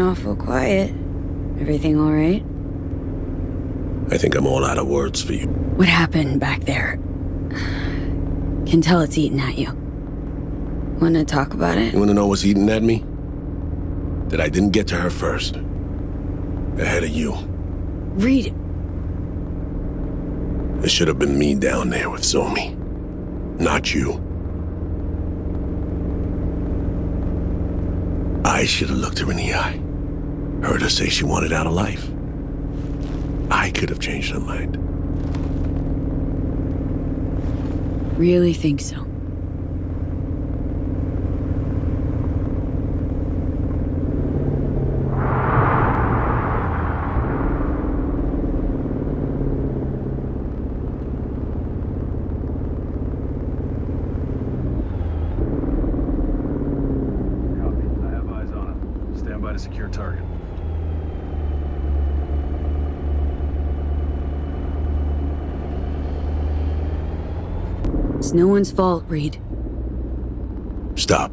awful quiet. Everything all right? I think I'm all out of words for you. What happened back there? Can tell it's eating at you. Wanna talk about it? You wanna know what's eating at me? That I didn't get to her first. Ahead of you. Reed. It should have been me down there with Somi. Not you. I should have looked her in the eye. Heard her say she wanted out of life. I could have changed her mind. Really think so? To secure target. It's no one's fault, Reed. Stop.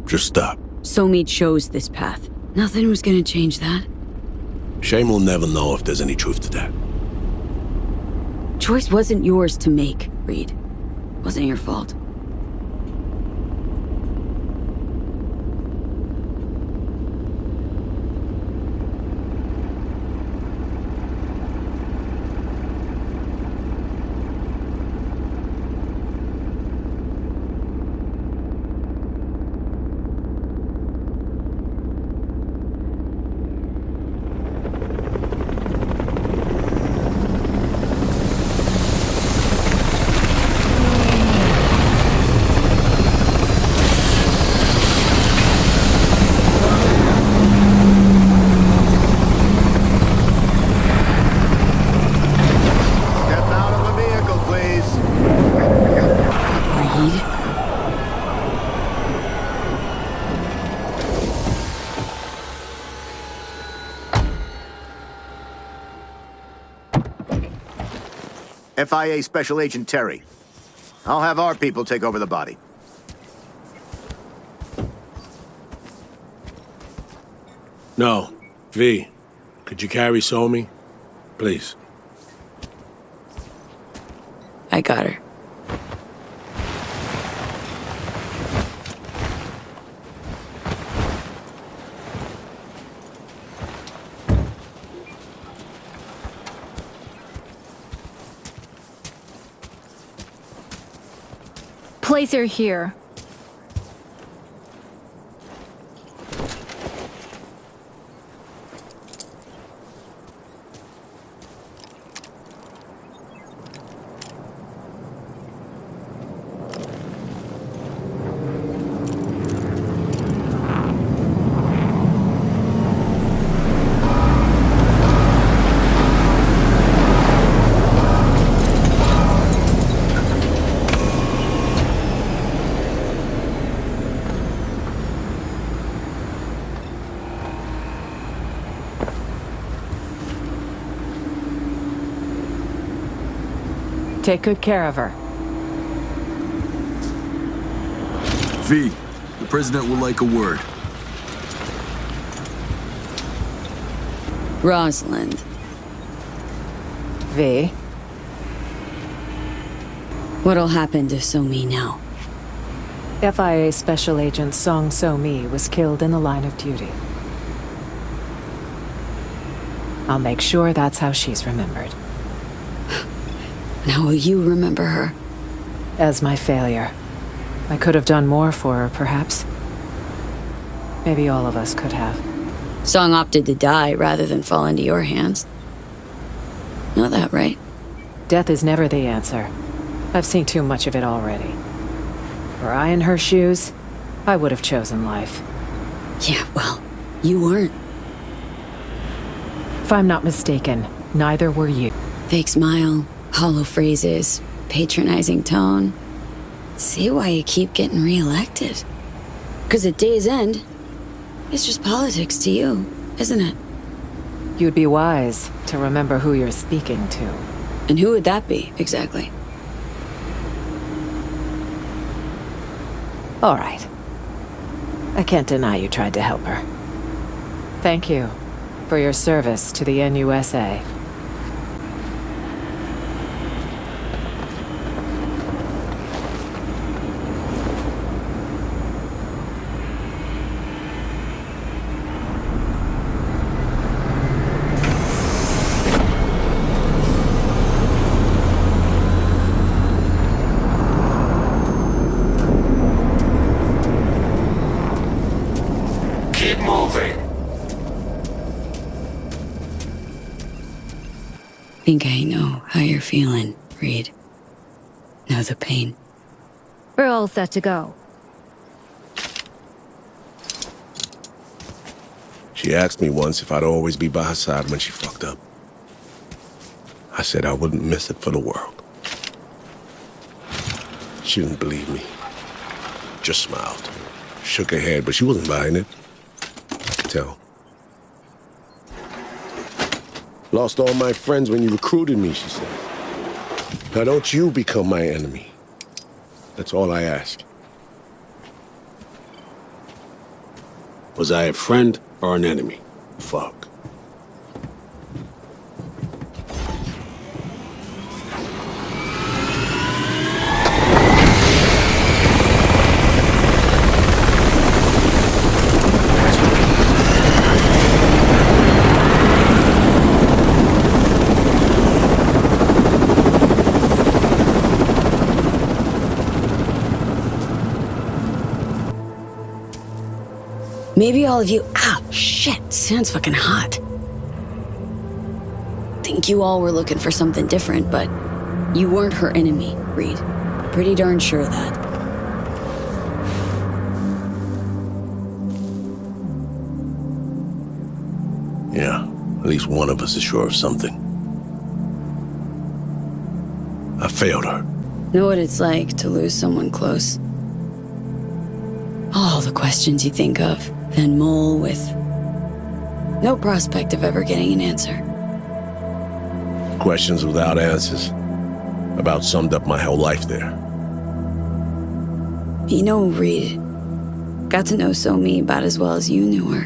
Just stop. Somi chose this path. Nothing was gonna change that. Shame will never know if there's any truth to that. Choice wasn't yours to make, Reed. Wasn't your fault. FIA Special Agent Terry. I'll have our people take over the body. No. V, could you carry Somi? Please. I got her. Place her here. Take good care of her. V, the president would like a word. Rosalind. V. What'll happen to Somi now? FIA Special Agent Song So-mi was killed in the line of duty. I'll make sure that's how she's remembered. And how will you remember her? As my failure. I could have done more for her, perhaps. Maybe all of us could have. Song opted to die rather than fall into your hands. Know that, right? Death is never the answer. I've seen too much of it already. Were I in her shoes, I would have chosen life. Yeah, well, you weren't. If I'm not mistaken, neither were you. Fake smile, hollow phrases, patronizing tone. See why you keep getting reelected. 'Cause at day's end, it's just politics to you, isn't it? You'd be wise to remember who you're speaking to. And who would that be, exactly? All right. I can't deny you tried to help her. Thank you for your service to the NUSA. Keep moving. Think I know how you're feeling, Reed. Know the pain. We're all set to go. She asked me once if I'd always be by her side when she fucked up. I said I wouldn't miss it for the world. She didn't believe me. Just smiled. Shook her head, but she wasn't buying it. I could tell. Lost all my friends when you recruited me, she said. Now don't you become my enemy. That's all I ask. Was I a friend or an enemy? Fuck. Maybe all of you. Shit, sounds fucking hot. Think you all were looking for something different, but you weren't her enemy, Reed. Pretty darn sure of that. Yeah, at least one of us is sure of something. I failed her. Know what it's like to lose someone close. All the questions you think of, then mull with no prospect of ever getting an answer. Questions without answers. About summed up my whole life there. You know, Reed, got to know So-Mi about as well as you knew her.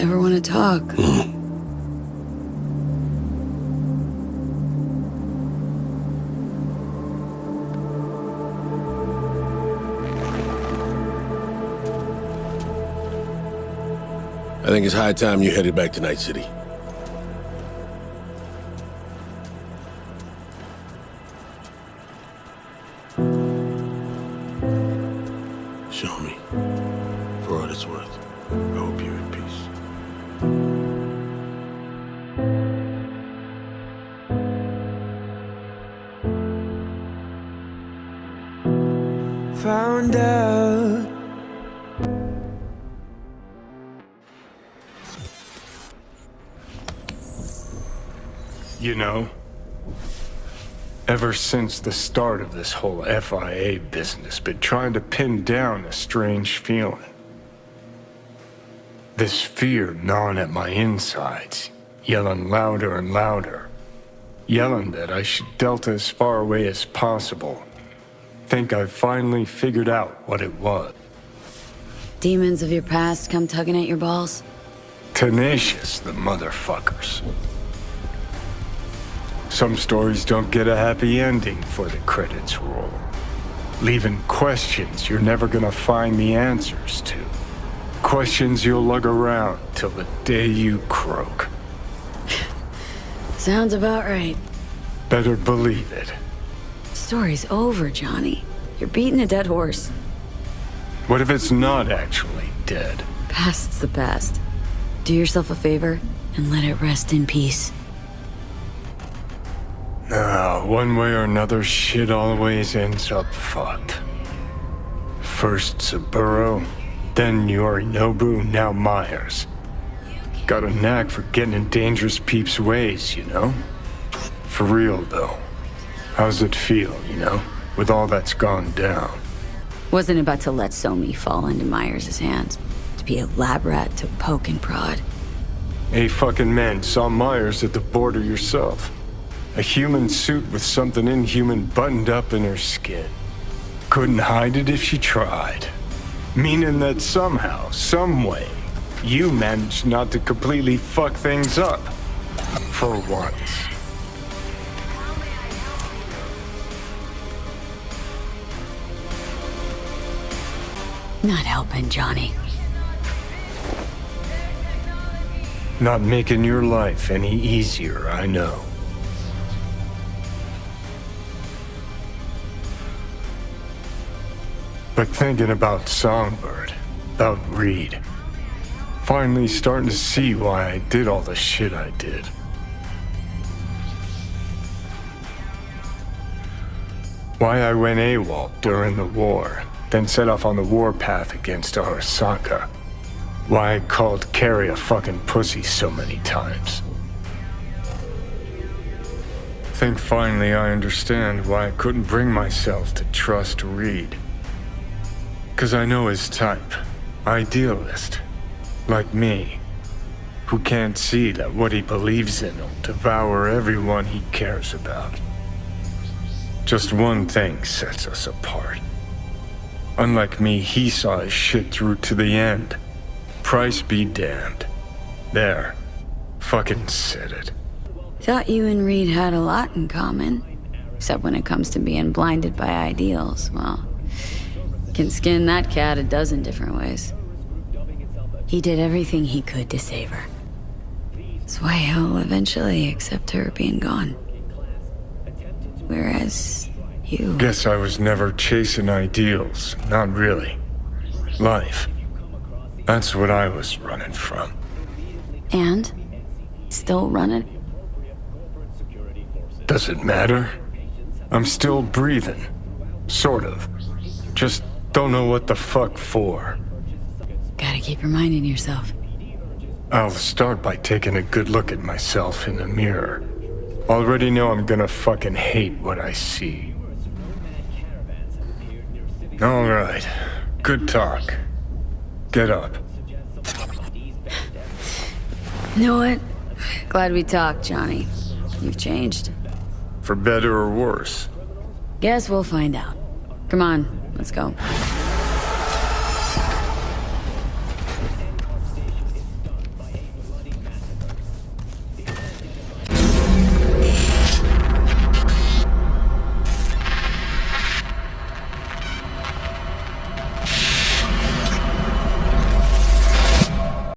Ever want to talk? I think it's high time you headed back to Night City. Show me. For what it's worth. I hope you're at peace. Found out You know, ever since the start of this whole FIA business, been trying to pin down a strange feeling. This fear gnawing at my insides, yelling louder and louder. Yelling that I should delta as far away as possible. Think I've finally figured out what it was. Demons of your past come tugging at your balls? Tenacious, the motherfuckers. Some stories don't get a happy ending before the credits roll, leaving questions you're never gonna find the answers to. Questions you'll lug around till the day you croak. Sounds about right. Better believe it. Story's over, Johnny. You're beating a dead horse. What if it's not actually dead? Past's the past. Do yourself a favor and let it rest in peace. No, one way or another, shit always ends up fucked. First Saburo, then Yorinobu, now Myers. Got a knack for getting in dangerous peeps' ways, you know? For real, though. How's it feel, you know, with all that's gone down? Wasn't about to let So-Mi fall into Myers' hands. To be a lab rat to poke and prod. A fucking man saw Myers at the border yourself. A human suit with something inhuman buttoned up in her skin. Couldn't hide it if she tried. Meaning that somehow, some way, You managed not to completely fuck things up. For once. Not helping, Johnny. Not making your life any easier, I know. But thinking about Songbird, about Reed, finally starting to see why I did all the shit I did. Why I went AWOL during the war, then set off on the warpath against Arasaka. Why I called Carrie a fucking pussy so many times. Think finally I understand why I couldn't bring myself to trust Reed. 'Cause I know his type, idealist, like me, who can't see that what he believes in will devour everyone he cares about. Just one thing sets us apart. Unlike me, he saw his shit through to the end. Price be damned. There. Fucking said it. Thought you and Reed had a lot in common. Except when it comes to being blinded by ideals. Well, can skin that cat a dozen different ways. He did everything he could to save her. That's why he'll eventually accept her being gone. Whereas you... Guess I was never chasing ideals. Not really. Life. That's what I was running from. And? Still running? Does it matter? I'm still breathing. Sort of. Just don't know what the fuck for. Gotta keep reminding yourself. I'll start by taking a good look at myself in the mirror. Already know I'm gonna fucking hate what I see. Alright. Good talk. Get up. You know what? Glad we talked, Johnny. You've changed. For better or worse? Guess we'll find out. Come on, let's go.